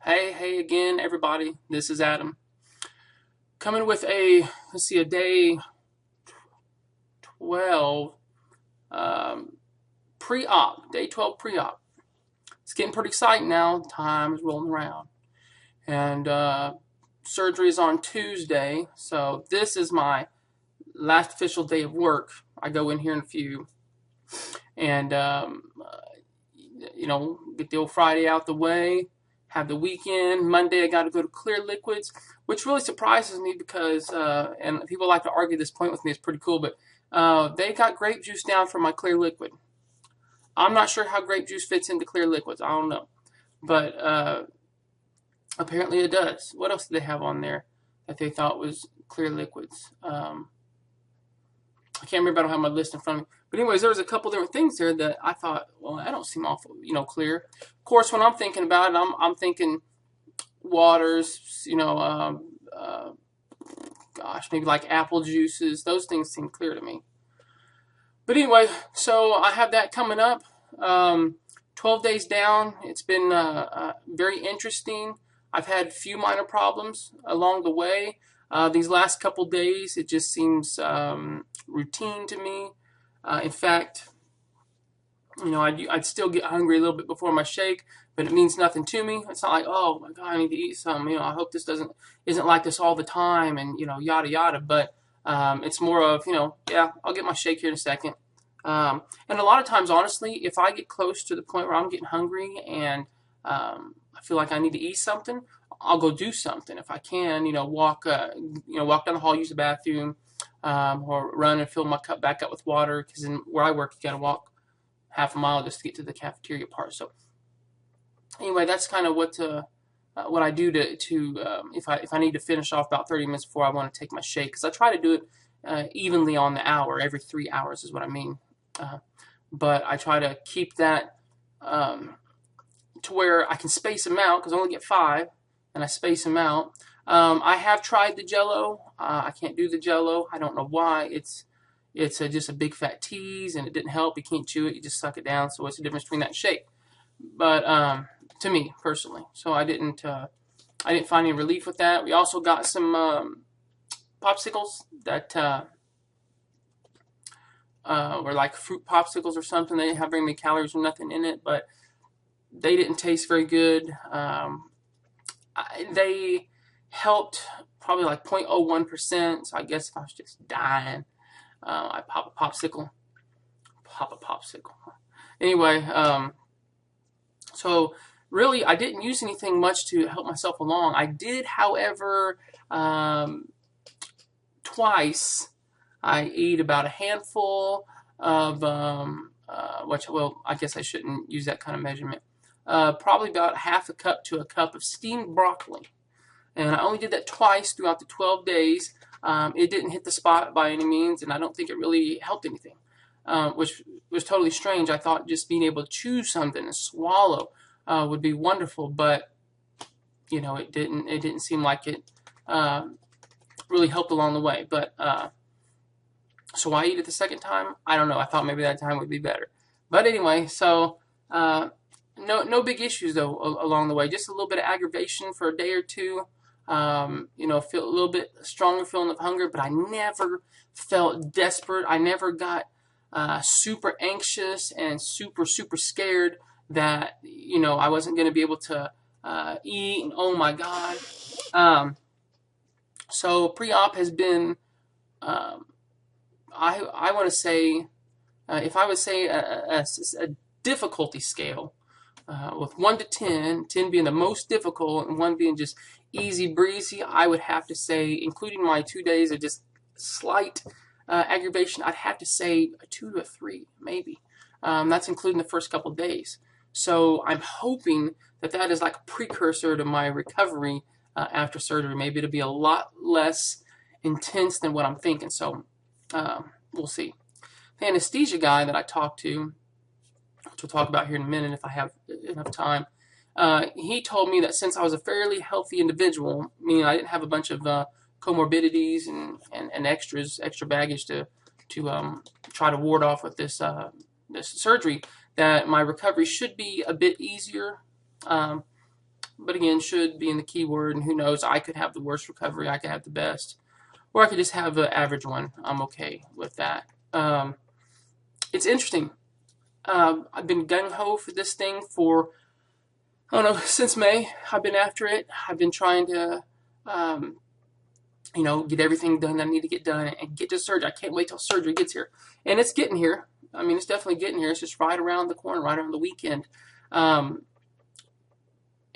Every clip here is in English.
Hey again, everybody. This is Adam. Coming with a day 12 pre-op, day 12 pre-op. It's getting pretty exciting now. Time is rolling around. And surgery is on Tuesday, so this is my last official day of work. I go in here in a few. And, get the old Friday out the way. Have the weekend. Monday I got to go to Clear Liquids, which really surprises me because, and people like to argue this point with me, it's pretty cool, but they got grape juice down for my Clear Liquid. I'm not sure how grape juice fits into Clear Liquids. I don't know. But apparently it does. What else did they have on there that they thought was Clear Liquids? I can't remember. I don't have my list in front of me. But anyways, there was a couple different things there that I thought, well, that don't seem awful, clear. Of course, when I'm thinking about it, I'm thinking waters, maybe like apple juices. Those things seem clear to me. But anyway, so I have that coming up. 12 days down. It's been very interesting. I've had a few minor problems along the way. These last couple days, it just seems routine to me. In fact, I'd still get hungry a little bit before my shake, but it means nothing to me. It's not like, oh my God, I need to eat some. I hope this isn't like this all the time, and yada yada. But it's more of yeah, I'll get my shake here in a second. And a lot of times, honestly, if I get close to the point where I'm getting hungry and I feel like I need to eat something, I'll go do something if I can. Walk down the hall, use the bathroom, or run and fill my cup back up with water. Because where I work, you got to walk half a mile just to get to the cafeteria part. So anyway, that's kind of what I do to if I need to finish off about 30 minutes before I want to take my shake. Because I try to do it evenly on the hour. Every 3 hours is what I mean. But I try to keep that to where I can space them out, because I only get 5, and I space them out. I have tried the Jello. I can't do the Jello. I don't know why. It's just a big fat tease, and it didn't help. You can't chew it. You just suck it down. So what's the difference between that and shake? But to me personally, so I didn't find any relief with that. We also got some popsicles that were like fruit popsicles or something. They didn't have very many calories or nothing in it, but they didn't taste very good. They helped probably like 0.01%. So I guess if I was just dying, I'd pop a popsicle. Anyway, so really I didn't use anything much to help myself along. I did, however, twice I ate about a handful of, I guess I shouldn't use that kind of measurement. Probably about half a cup to a cup of steamed broccoli. And I only did that twice throughout the 12 days. It didn't hit the spot by any means, and I don't think it really helped anything, which was totally strange. I thought just being able to chew something and swallow would be wonderful, but it didn't seem like it really helped along the way. But so why eat it the second time? I don't know. I thought maybe that time would be better. But anyway, so no big issues though along the way. Just a little bit of aggravation for a day or two. Feel a little bit stronger feeling of hunger, but I never felt desperate. I never got super anxious and super scared that I wasn't going to be able to eat. And oh my God. So pre-op has been. I want to say, if I would say a difficulty scale, with 1 to 10, 10 being the most difficult and 1 being just easy breezy, I would have to say, including my 2 days of just slight aggravation, I'd have to say a 2 to a 3, maybe. That's including the first couple days. So I'm hoping that is like a precursor to my recovery after surgery. Maybe it'll be a lot less intense than what I'm thinking. So we'll see. The anesthesia guy that I talked to, which we'll talk about here in a minute if I have enough time, he told me that since I was a fairly healthy individual, meaning I didn't have a bunch of comorbidities and extra baggage to try to ward off with this surgery, that my recovery should be a bit easier. but again, should being the key word, and who knows, I could have the worst recovery, I could have the best, or I could just have an average one. I'm okay with that. It's interesting. I've been gung-ho for this thing for, I don't know, since May. I've been after it. I've been trying to, get everything done that I need to get done and get to surgery. I can't wait till surgery gets here. And it's getting here. I mean, it's definitely getting here. It's just right around the corner, right around the weekend.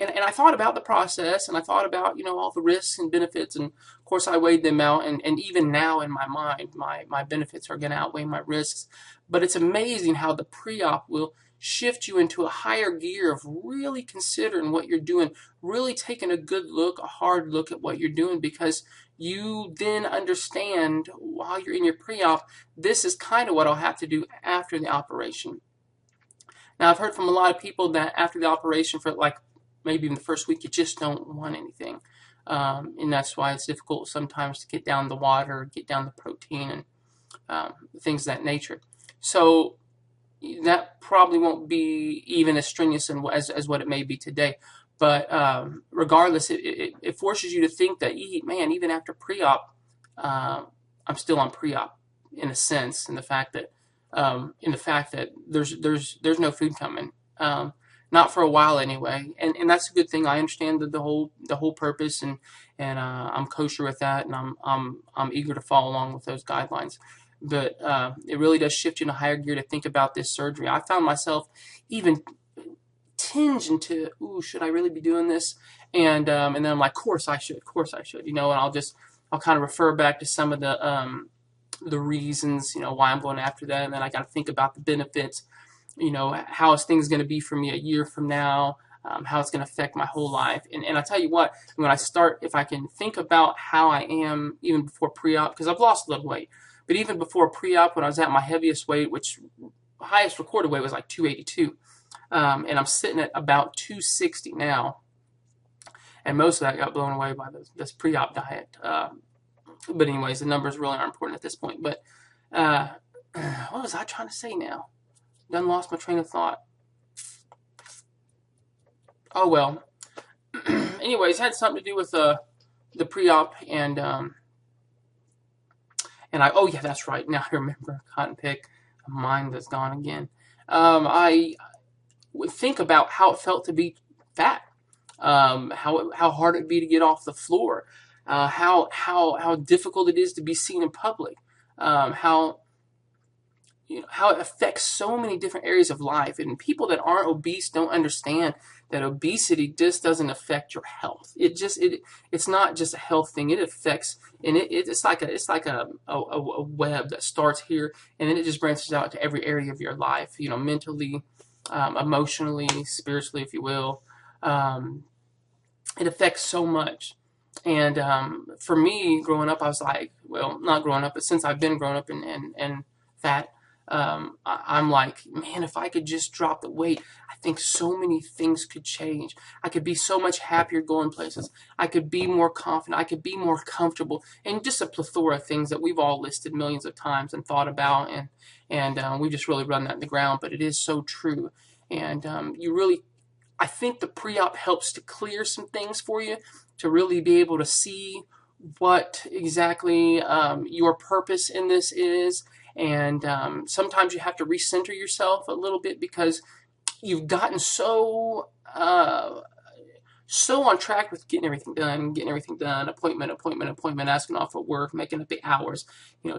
And I thought about the process, and I thought about, all the risks and benefits, and of course I weighed them out, and even now in my mind, my benefits are going to outweigh my risks. But it's amazing how the pre-op will shift you into a higher gear of really considering what you're doing, really taking a good look, a hard look at what you're doing, because you then understand while you're in your pre-op, this is kind of what I'll have to do after the operation. Now, I've heard from a lot of people that after the operation, for like maybe even the first week, you just don't want anything. And that's why it's difficult sometimes to get down the water, get down the protein, and things of that nature. So that probably won't be even as strenuous as what it may be today. But regardless, it forces you to think that, man, even after pre-op, I'm still on pre-op in a sense, in the fact that there's no food coming. Not for a while anyway, and that's a good thing. I understand the whole purpose, and I'm kosher with that, and I'm eager to follow along with those guidelines. But it really does shift you in a higher gear to think about this surgery. I found myself even tinge into, should I really be doing this? And then I'm like, of course I should, and I'll kind of refer back to some of the reasons, why I'm going after that, and then I got to think about the benefits. How is things going to be for me a year from now, how it's going to affect my whole life. And I tell you what, when I start, if I can think about how I am even before pre-op, because I've lost a little weight, but even before pre-op, when I was at my heaviest weight, which highest recorded weight was like 282, and I'm sitting at about 260 now, and most of that got blown away by this pre-op diet. But anyways, the numbers really aren't important at this point. But what was I trying to say now? Done lost my train of thought. Oh well. Anyways, it had something to do with the pre-op, and oh yeah, that's right. Now I remember. Cotton pick. Mind is gone again. I would think about how it felt to be fat. How hard it'd be to get off the floor. How difficult it is to be seen in public. How it affects so many different areas of life. And people that aren't obese don't understand that obesity just doesn't affect your health. It's not just a health thing. It affects, and it's like a web that starts here, and then it just branches out to every area of your life. Mentally, emotionally, spiritually, if you will. It affects so much. And for me, growing up, I was like, well, not growing up, but since I've been growing up and fat, I'm like, man, if I could just drop the weight, I think so many things could change. I could be so much happier going places. I could be more confident. I could be more comfortable. And just a plethora of things that we've all listed millions of times and thought about. And we just really run that in the ground. But it is so true. And I think the pre-op helps to clear some things for you, to really be able to see what exactly your purpose in this is. And sometimes you have to recenter yourself a little bit, because you've gotten so on track with getting everything done, appointment, asking off at work, making up the hours,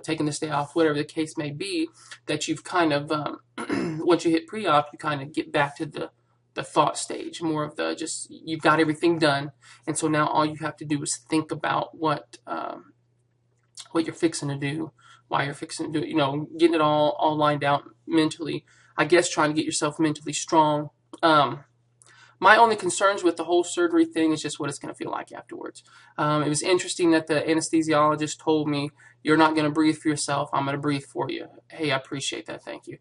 taking this day off, whatever the case may be, that you've kind of, once you hit pre-op, you kind of get back to the thought stage, more of you've got everything done. And so now all you have to do is think about what you're fixing to do, why you're fixing to do it, getting it all lined out mentally. I guess trying to get yourself mentally strong. My only concerns with the whole surgery thing is just what it's going to feel like afterwards. It was interesting that the anesthesiologist told me, you're not going to breathe for yourself, I'm going to breathe for you. Hey, I appreciate that, thank you.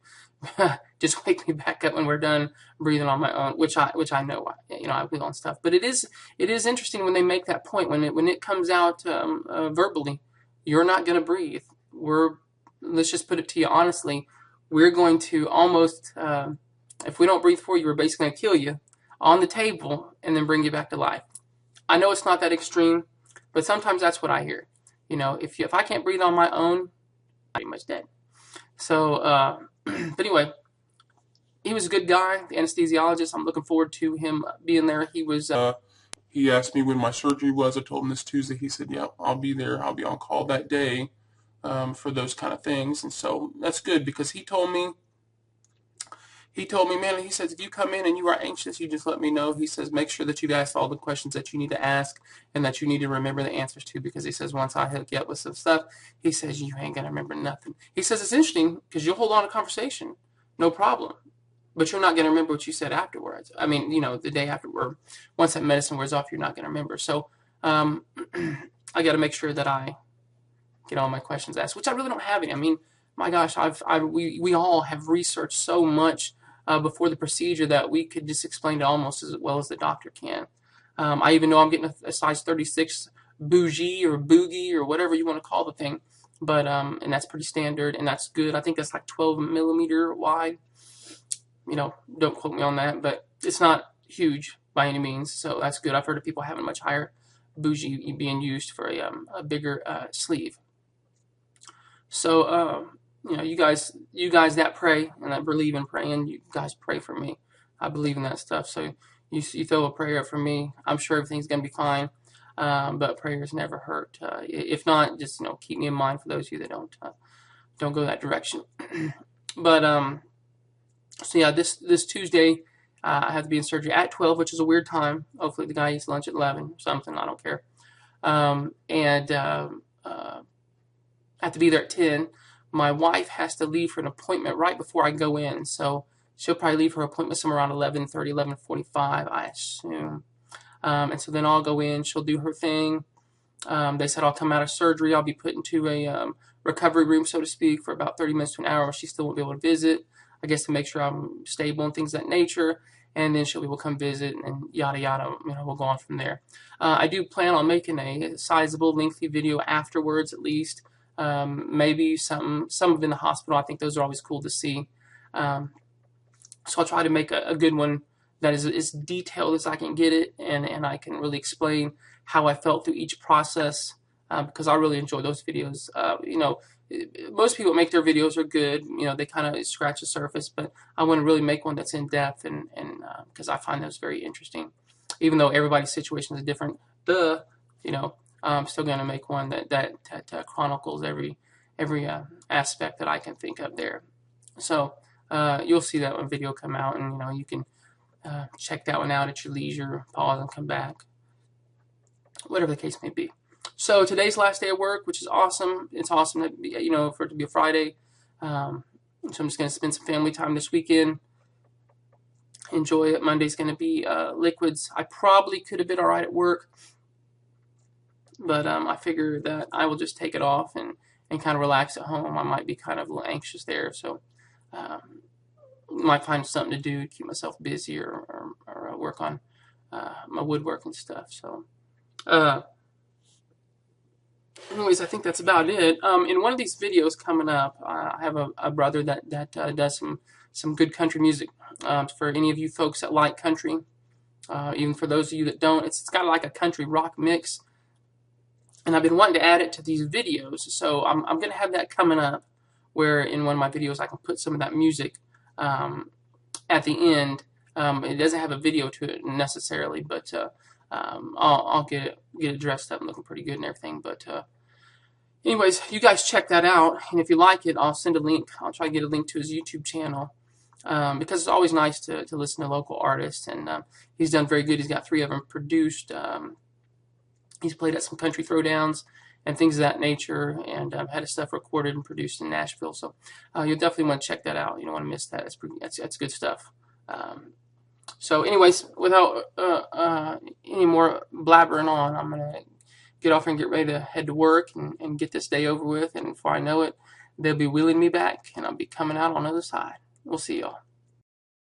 Just wake me back up when we're done breathing on my own, which I know I will and stuff. But it is interesting when they make that point, when it comes out verbally, you're not going to breathe. Let's just put it to you honestly, we're going to almost, if we don't breathe for you, we're basically going to kill you. on the table and then bring you back to life. I know it's not that extreme, but sometimes that's what I hear. If I can't breathe on my own, I'm pretty much dead. So, but anyway, he was a good guy, the anesthesiologist. I'm looking forward to him being there. He asked me when my surgery was. I told him this Tuesday. He said, "Yeah, I'll be there. I'll be on call that day for those kind of things." And so that's good because he told me, man, he says, if you come in and you are anxious, you just let me know. He says, make sure that you've asked all the questions that you need to ask and that you need to remember the answers to, because he says, once I hook you up with some stuff, he says, you ain't going to remember nothing. He says, it's interesting because you'll hold on to conversation, no problem, but you're not going to remember what you said afterwards. I mean, the day afterward, once that medicine wears off, you're not going to remember. So I got to make sure that I get all my questions asked, which I really don't have any. I mean, my gosh, we all have researched so much before the procedure that we could just explain it almost as well as the doctor can. I even know I'm getting a size 36 bougie or boogie or whatever you want to call the thing, but and that's pretty standard and that's good. I think that's like 12 millimeter wide. Don't quote me on that, but it's not huge by any means, so that's good. I've heard of people having much higher bougie being used for a bigger sleeve. So, you guys that pray and that believe in praying, you guys pray for me. I believe in that stuff. So you throw a prayer up for me. I'm sure everything's going to be fine. But prayers never hurt. If not, just, keep me in mind for those of you that don't go that direction. But, so yeah, this Tuesday, I have to be in surgery at 12, which is a weird time. Hopefully the guy eats lunch at 11 or something. I don't care. I have to be there at 10. My wife has to leave for an appointment right before I go in, so she'll probably leave her appointment somewhere around 11:30, 11:45, I assume. And so then I'll go in. She'll do her thing. They said I'll come out of surgery. I'll be put into a recovery room, so to speak, for about 30 minutes to an hour. She still won't be able to visit, I guess, to make sure I'm stable and things of that nature. And then she'll be able to come visit and yada yada. We'll go on from there. I do plan on making a sizable, lengthy video afterwards, at least. Maybe some of it in the hospital. I think those are always cool to see. So I'll try to make a good one that is as detailed as I can get it, and I can really explain how I felt through each process, because I really enjoy those videos. Most people make their videos are good. They kind of scratch the surface, but I want to really make one that's in depth, and because I find those very interesting. Even though everybody's situation is different, I'm still going to make one that chronicles every aspect that I can think of there. So you'll see that one video come out, and you can check that one out at your leisure, pause and come back, whatever the case may be. So today's last day of work, which is awesome. It's awesome that for it to be a Friday. So I'm just going to spend some family time this weekend. Enjoy it. Monday's going to be liquids. I probably could have been all right at work, but I figure that I will just take it off and kind of relax at home. I might be kind of a little anxious there, so might find something to do to keep myself busy or work on my woodwork and stuff. So anyways, I think that's about it. In one of these videos coming up, I have a brother that does some good country music. For any of you folks that like country, even for those of you that don't, it's got like a country rock mix. And I've been wanting to add it to these videos, so I'm going to have that coming up, where in one of my videos I can put some of that music at the end. It doesn't have a video to it necessarily, but I'll get it dressed up and looking pretty good and everything. But anyways, you guys check that out, and if you like it, I'll send a link. I'll try to get a link to his YouTube channel, because it's always nice to listen to local artists, and he's done very good. He's got 3 of them produced. He's played at some country throwdowns and things of that nature, and had his stuff recorded and produced in Nashville. So you'll definitely want to check that out. You don't want to miss that. That's good stuff. So anyways, without any more blabbering on, I'm going to get off and get ready to head to work and get this day over with. And before I know it, they'll be wheeling me back, and I'll be coming out on the other side. We'll see y'all.